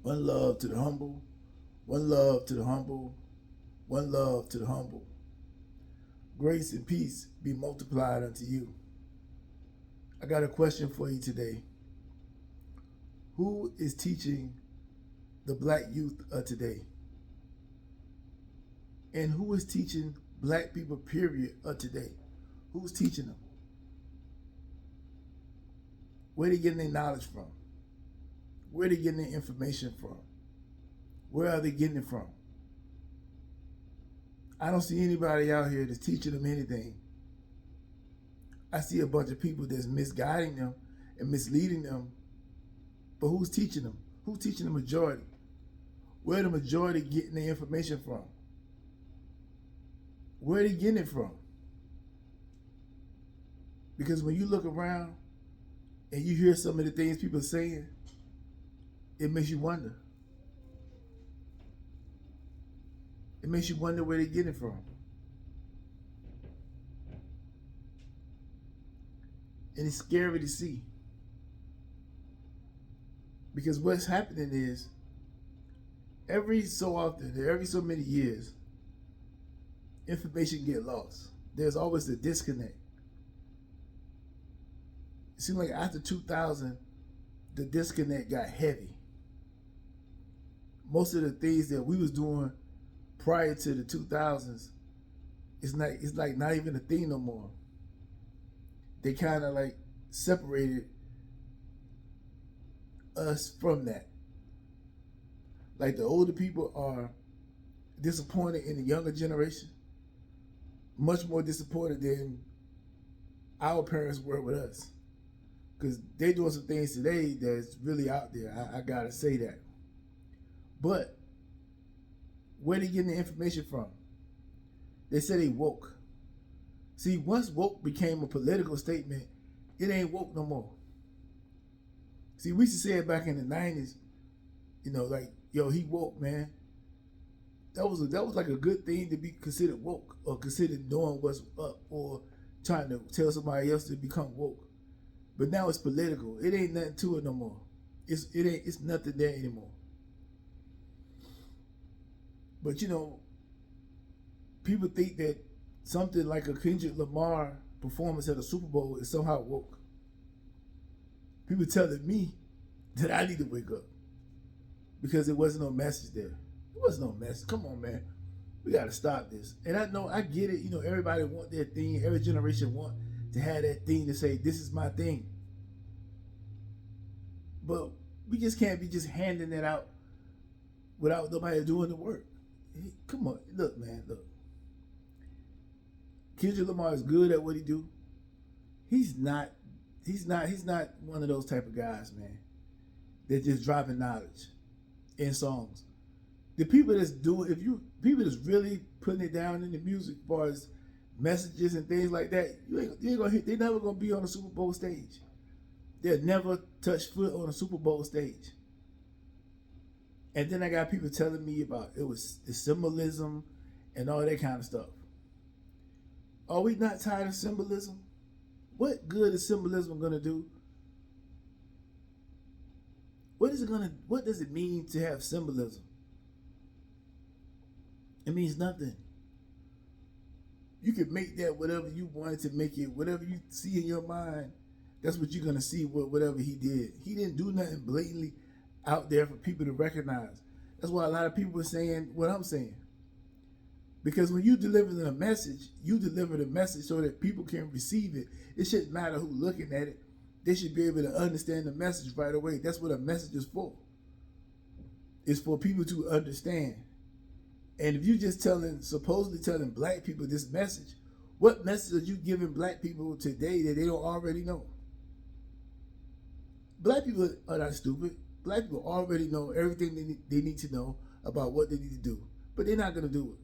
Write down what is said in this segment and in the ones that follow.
One love to the humble. One love to the humble. One love to the humble. Grace and peace be multiplied unto you. I got a question for you today. Who is teaching the black youth of today? And who is teaching black people, period, of today? Who's teaching them? Where they getting their knowledge from? Where they getting their information from? Where are they getting it from? I don't see anybody out here that's teaching them anything. I see a bunch of people that's misguiding them and misleading them. But who's teaching them? Who's teaching the majority? Where the majority getting their information from? Where are they getting it from? Because when you look around and you hear some of the things people are saying, it makes you wonder. It makes you wonder where they get it from. And it's scary to see. Because what's happening is, every so often, every so many years, information get lost. There's always a disconnect. It seemed like after 2000, the disconnect got heavy. Most of the things that we was doing prior to the 2000s, it's like not even a thing no more. They kind of like separated us from that. Like the older people are disappointed in the younger generation, much more disappointed than our parents were with us, because they're doing some things today that's really out there. I gotta say that. But where they getting the information from? They say they woke. See, once woke became a political statement, it ain't woke no more. See, we used to say it back in the 90s, like, yo, he woke, man. That was like a good thing to be considered woke, or considered knowing what's up, or trying to tell somebody else to become woke. But now it's political. It ain't nothing to it no more. It's nothing there anymore. But people think that something like a Kendrick Lamar performance at a Super Bowl is somehow woke. People telling me that I need to wake up because there wasn't no message there. There wasn't no message. Come on, man. We got to stop this. And I know, I get it. Everybody want their thing. Every generation want to have that thing to say, this is my thing. But we just can't be just handing it out without nobody doing the work. Come on. Look, man, look. Kendrick Lamar is good at what he do. He's not one of those type of guys, man, that just dropping knowledge in songs. The people that's doing, people that's really putting it down in the music, as far as messages and things like that, they're never gonna be on a Super Bowl stage. They'll never touch foot on a Super Bowl stage. And then I got people telling me about it was the symbolism and all that kind of stuff. Are we not tired of symbolism? What good is symbolism gonna do? What does it mean to have symbolism? It means nothing. You can make that whatever you wanted to make it, whatever you see in your mind, that's what you're gonna see whatever he did. He didn't do nothing blatantly out there for people to recognize. That's why a lot of people are saying what I'm saying. Because when you deliver the message, you deliver the message so that people can receive it. It shouldn't matter who's looking at it. They should be able to understand the message right away. That's what a message is for. It's for people to understand. And if you're just supposedly telling black people this message, what message are you giving black people today that they don't already know? Black people are not stupid. Black people already know everything they need to know about what they need to do. But they're not going to do it.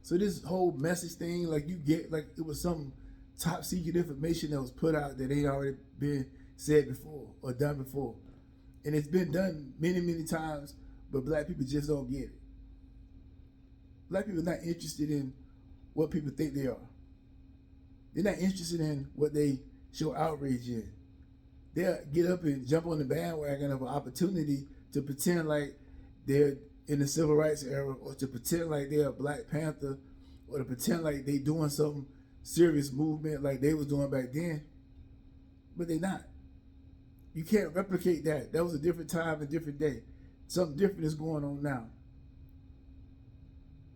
So this whole message thing, like you get, like it was some top secret information that was put out that ain't already been said before or done before. And it's been done many, many times, but black people just don't get it. Black people are not interested in what people think they are. They're not interested in what they show outrage in. They'll get up and jump on the bandwagon of an opportunity to pretend like they're in the civil rights era, or to pretend like they're a Black Panther, or to pretend like they doing some serious movement like they was doing back then. But they're not. You can't replicate that. That was a different time, a different day. Something different is going on now.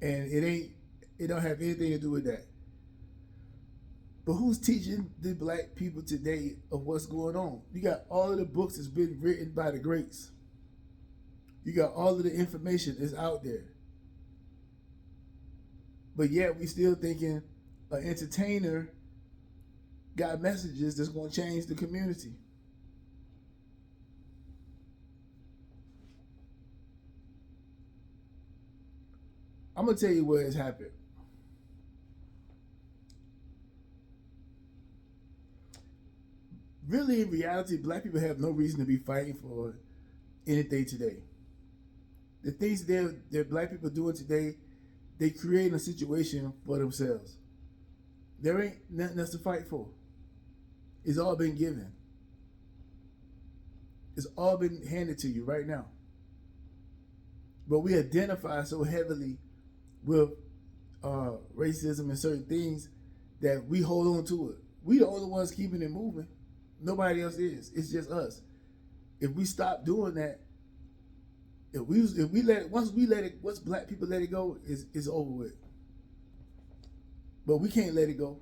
And it don't have anything to do with that. But who's teaching the Black people today of what's going on? You got all of the books that's been written by the greats. You got all of the information that's out there. But yet we still thinking an entertainer got messages that's going to change the community. I'm going to tell you where it's happened. Really, in reality, Black people have no reason to be fighting for anything today. The things that Black people doing today, they create a situation for themselves. There ain't nothing else to fight for. It's all been given. It's all been handed to you right now. But we identify so heavily with racism and certain things that we hold on to it. We the only ones keeping it moving. Nobody else is. It's just us. If we stop doing that, if we let it, once Black people let it go, it's over with. But we can't let it go,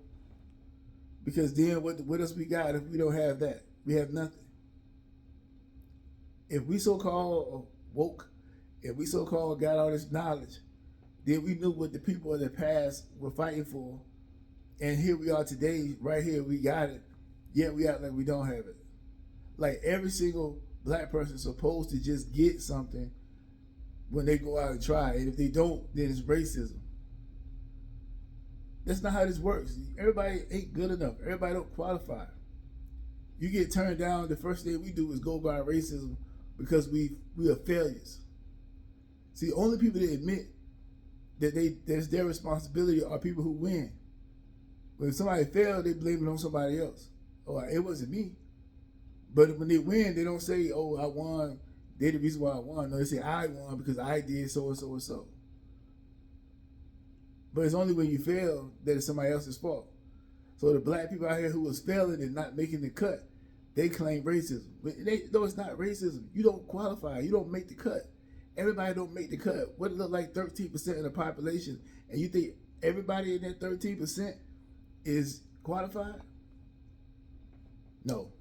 because then what else we got if we don't have that? We have nothing. If we so-called woke, if we so-called got all this knowledge, then we knew what the people of the past were fighting for, and here we are today, right here, we got it, yet we act like we don't have it. Like every single Black person is supposed to just get something when they go out and try, and if they don't, then it's racism. That's not how this works. Everybody ain't good enough. Everybody don't qualify. You get turned down, the first thing we do is go by racism because we are failures. See, only people that admit that that's their responsibility are people who win. When somebody fails, they blame it on somebody else. Oh, it wasn't me. But when they win, they don't say, oh, I won. They're the reason why I won. No, they say I won because I did so and so and so. But it's only when you fail that it's somebody else's fault. So the Black people out here who was failing and not making the cut, they claim racism. But no, it's not racism. You don't qualify. You don't make the cut. Everybody don't make the cut. What it look like 13% of the population, and you think everybody in that 13% is qualified? No.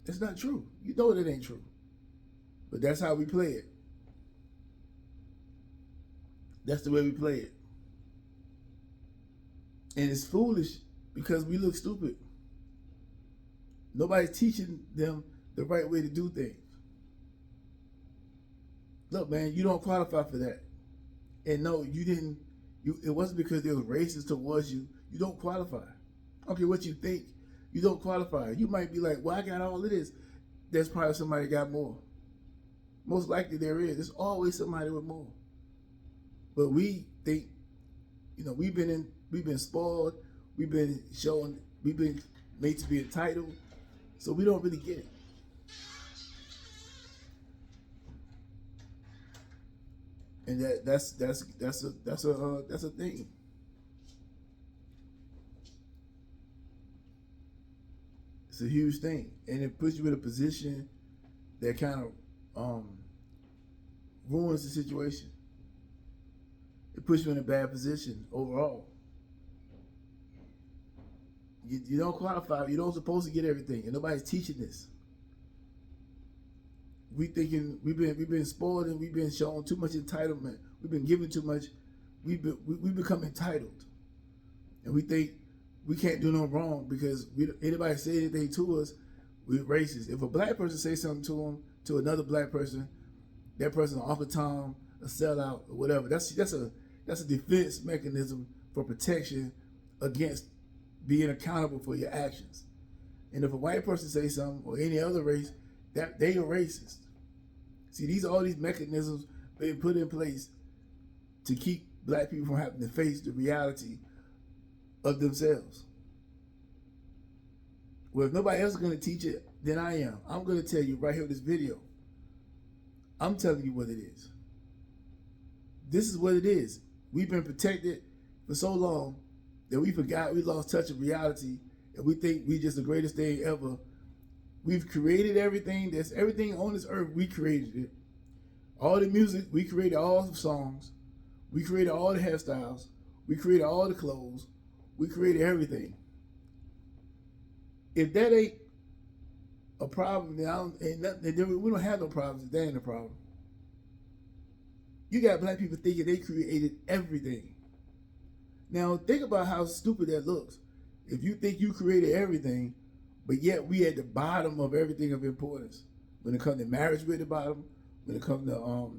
That's not true. You know that ain't true. But that's how we play it. That's the way we play it. And it's foolish because we look stupid. Nobody's teaching them the right way to do things. Look, man, you don't qualify for that. And no, you didn't. It wasn't because they were racist towards you. You don't qualify. I don't care what you think. You don't qualify. You might be like, well, I got all of this. There's probably somebody got more. Most likely there is. There's always somebody with more. But we think, we've been spoiled, we've been shown, we've been made to be entitled, so we don't really get it. And that's a thing. It's a huge thing, and it puts you in a position that kind of ruins the situation. It puts you in a bad position overall. You don't qualify. You don't supposed to get everything, and nobody's teaching this. We thinking we've been spoiled and we've been shown too much entitlement. We've been given too much. We become entitled, and we think we can't do no wrong because anybody say anything to us, we're racist. If a Black person say something to another Black person, that person, Uncle Tom, a sellout or whatever. That's a defense mechanism for protection against being accountable for your actions. And if a white person say something, or any other race, that they are racist. See, all these mechanisms being put in place to keep Black people from having to face the reality of themselves. Well, if nobody else is going to teach it, then I am. I'm going to tell you right here in this video. I'm telling you what it is. This is what it is. We've been protected for so long that we forgot, we lost touch of reality, and we think we just the greatest thing ever. We've created everything. There's everything on this earth. We created it. All the music, we created all the songs. We created all the hairstyles. We created all the clothes. We created everything. If that ain't a problem, then we don't have no problems. That ain't a problem. You got black people thinking they created everything. Now, think about how stupid that looks. If you think you created everything, but yet we at the bottom of everything of importance. When it comes to marriage, we're at the bottom. When it comes to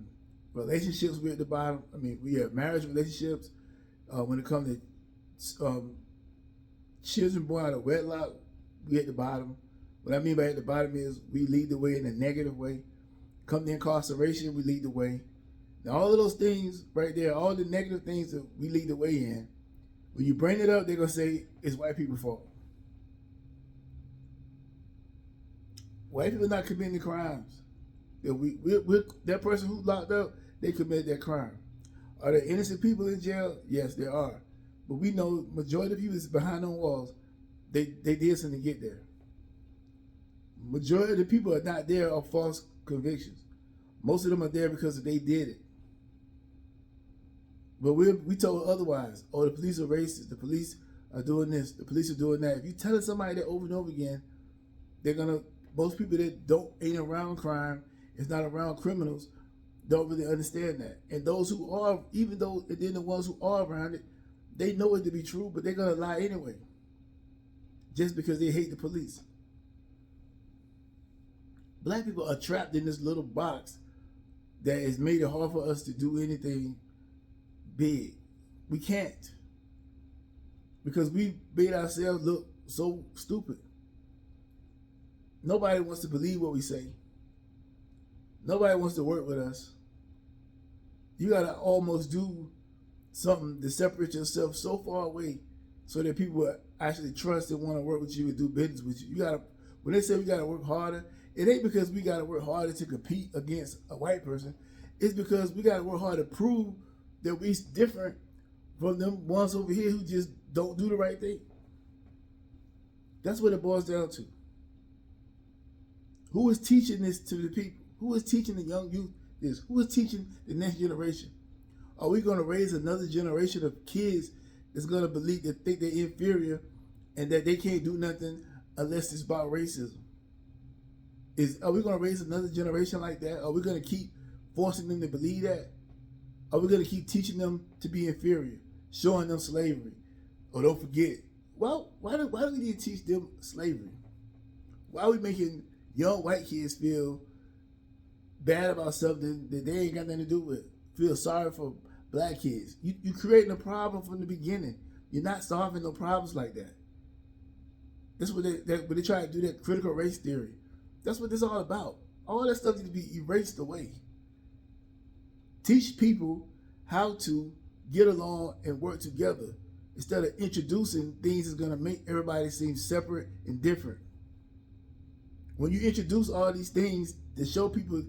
relationships, we're at the bottom. I mean, we have marriage relationships. When it comes to children born out of wedlock, we at the bottom. What I mean by at the bottom is we lead the way in a negative way. Come to incarceration, we lead the way. Now, all of those things right there, all the negative things that we lead the way in, when you bring it up, they're going to say it's white people's fault. White people not committing the crimes. That person who's locked up, they committed that crime. Are there innocent people in jail? Yes, there are. But we know majority of people is behind them walls. They did something to get there. Majority of the people are not there of false convictions. Most of them are there because they did it. But we told otherwise. Oh, the police are racist. The police are doing this. The police are doing that. If you telling somebody that over and over again, most people that ain't around crime, is not around criminals, don't really understand that. And those who are, even though then the ones who are around it, they know it to be true, but they're gonna lie anyway. Just because they hate the police. Black people are trapped in this little box that has made it hard for us to do anything big. We can't. Because we made ourselves look so stupid. Nobody wants to believe what we say. Nobody wants to work with us. You gotta almost do something to separate yourself so far away so that people will actually trust and want to work with you and do business with you. When they say we gotta work harder, it ain't because we gotta work harder to compete against a white person. It's because we gotta work hard to prove that we different from them ones over here who just don't do the right thing. That's what it boils down to. Who is teaching this to the people? Who is teaching the young youth this? Who is teaching the next generation? Are we going to raise another generation of kids that's going to believe that think they're inferior and that they can't do nothing unless it's about racism? Are we going to raise another generation like that? Are we going to keep forcing them to believe that? Are we going to keep teaching them to be inferior, showing them slavery? Or don't forget, well, why do we need to teach them slavery? Why are we making young white kids feel bad about something that they ain't got nothing to do with? Feel sorry for black kids. You creating a problem from the beginning. You're not solving no problems like that. That's what when they try to do that critical race theory. That's what this is all about. All that stuff needs to be erased away. Teach people how to get along and work together instead of introducing things that's going to make everybody seem separate and different. When you introduce all these things to show people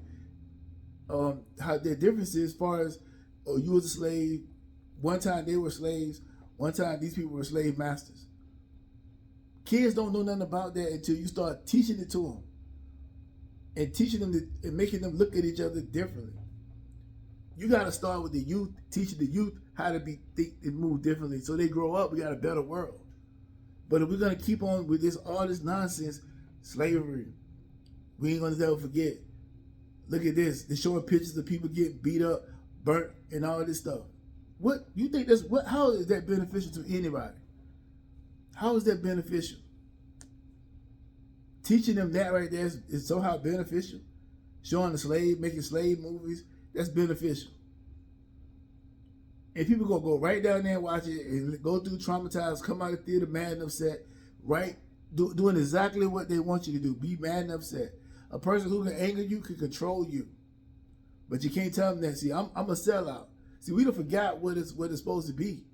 how their differences as far as, oh, you was a slave, one time they were slaves, one time these people were slave masters. Kids don't know nothing about that until you start teaching it to them and teaching them and making them look at each other differently. You got to start with the youth, teaching the youth how to think and move differently so they grow up, we got a better world. But if we're going to keep on with all this nonsense, slavery, we ain't going to never forget. Look at this. They're showing pictures of people getting beat up, burnt, and all this stuff. What you think how is that beneficial to anybody? How is that beneficial? Teaching them that right there is somehow beneficial. Showing the slave, making slave movies, that's beneficial. And people gonna go right down there and watch it and go through traumatized, come out of the theater mad and upset, right? Doing exactly what they want you to do. Be mad and upset. A person who can anger you can control you. But you can't tell them that. See, I'm a sellout. See, we done forgot what it's supposed to be.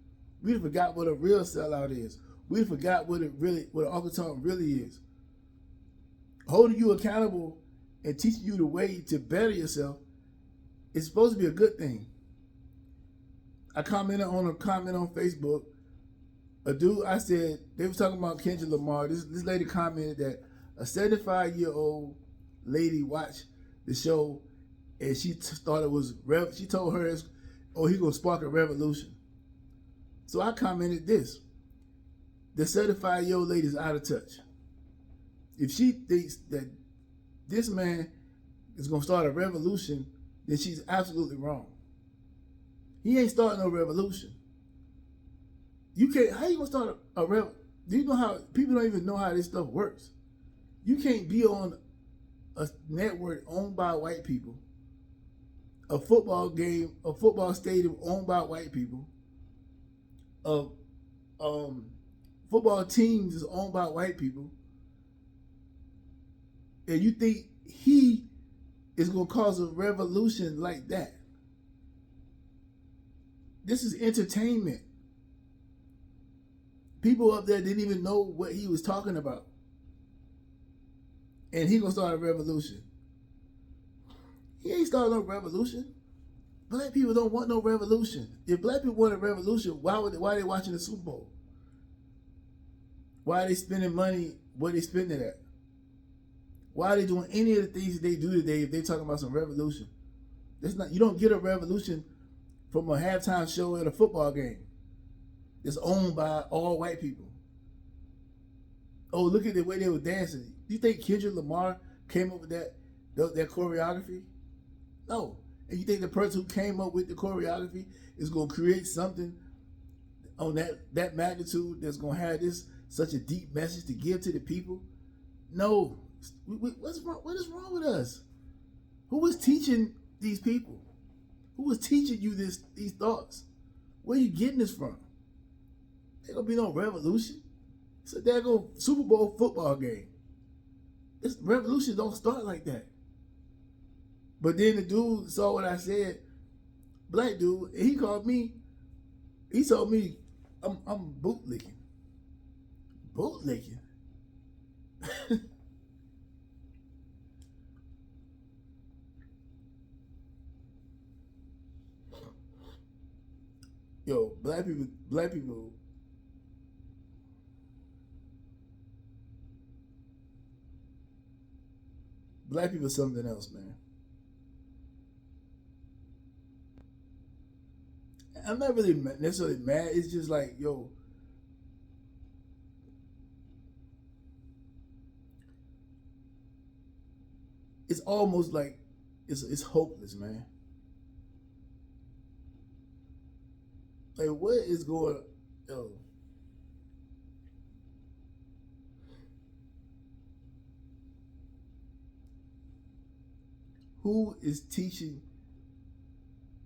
We done forgot what a real sellout is. We done forgot what an Uncle Tom really is. Holding you accountable and teaching you the way to better yourself, It's supposed to be a good thing. I commented on a comment on Facebook. A dude, I said, they was talking about Kendrick Lamar. This lady commented that a 75-year-old lady watched the show and she thought it was, she told her, oh, he gonna spark a revolution. So I commented this: the 75-year-old lady is out of touch. If she thinks that this man is gonna start a revolution, then she's absolutely wrong. He ain't starting no revolution. You can't, how you gonna start a revolution? Do you know how, people don't even know how this stuff works. You can't be on a network owned by white people, a football game, a football stadium owned by white people, football teams is owned by white people, and you think he is going to cause a revolution like that? This is entertainment. People up there didn't even know what he was talking about, and he going to start a revolution. He ain't starting no revolution. Black people don't want no revolution. If black people want a revolution, why are they watching the Super Bowl? Why are they spending money where they spending it at? Why are they doing any of the things that they do today if they're talking about some revolution? That's not, you don't get a revolution from a halftime show at a football game that's owned by all white people. Oh, look at the way they were dancing. Do you think Kendrick Lamar came up with that choreography? No. And you think the person who came up with the choreography is going to create something on that magnitude that's going to have such a deep message to give to the people? No. What's wrong? What is wrong with us? Who was teaching these people? Who was teaching you these thoughts? Where are you getting this from? Ain't gonna be no revolution. It's a daggone Super Bowl football game. This revolution don't start like that. But then the dude saw what I said, black dude, and he called me. He told me I'm bootlicking. Bootlicking. Yo, black people. Black people something else, man. I'm not really necessarily mad. It's just like, yo, it's almost like it's hopeless, man. Like, what is going on? Yo, who is teaching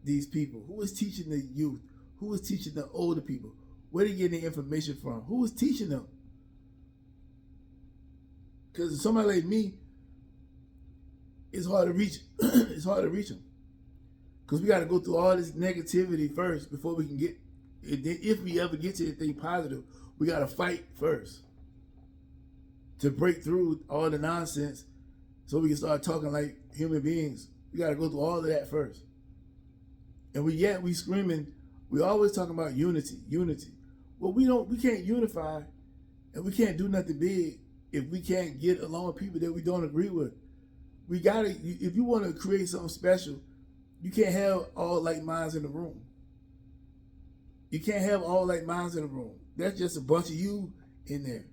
these people? Who is teaching the youth? Who is teaching the older people? Where they getting the information from? Who is teaching them? Because somebody like me, it's hard to reach. It's hard to reach them. Because we got to go through all this negativity first before we can get, if we ever get to anything positive, we got to fight first to break through all the nonsense so we can start talking like human beings. We got to go through all of that first. And we screaming, we always talking about unity. Well, we can't unify and we can't do nothing big if we can't get along with people that we don't agree with. We gotta, if you want to create something special, you can't have all like minds in the room. You can't have all like minds in the room. That's just a bunch of you in there.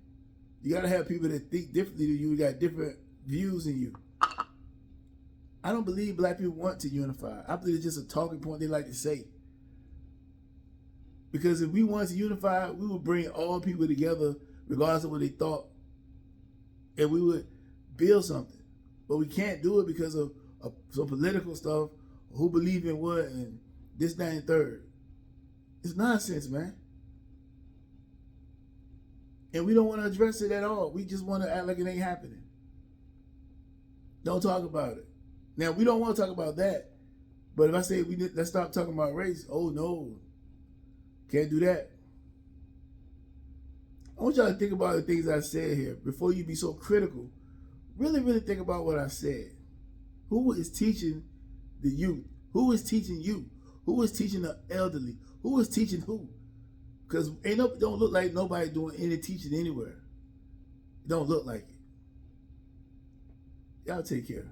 You gotta have people that think differently than you, got different views than you. I don't believe black people want to unify. I believe it's just a talking point they like to say. Because if we wanted to unify, we would bring all people together regardless of what they thought. And we would build something. But we can't do it because of some political stuff, who believe in what, and this, that, and third. It's nonsense, man. And we don't want to address it at all. We just want to act like it ain't happening. Don't talk about it. Now, we don't want to talk about that. But if I say let's stop talking about race, oh no, can't do that. I want y'all to think about the things I said here before you be so critical. Really, really think about what I said. Who is teaching the youth? Who is teaching you? Who is teaching the elderly? Who is teaching who? Because don't look like nobody doing any teaching anywhere. It don't look like it. Y'all take care.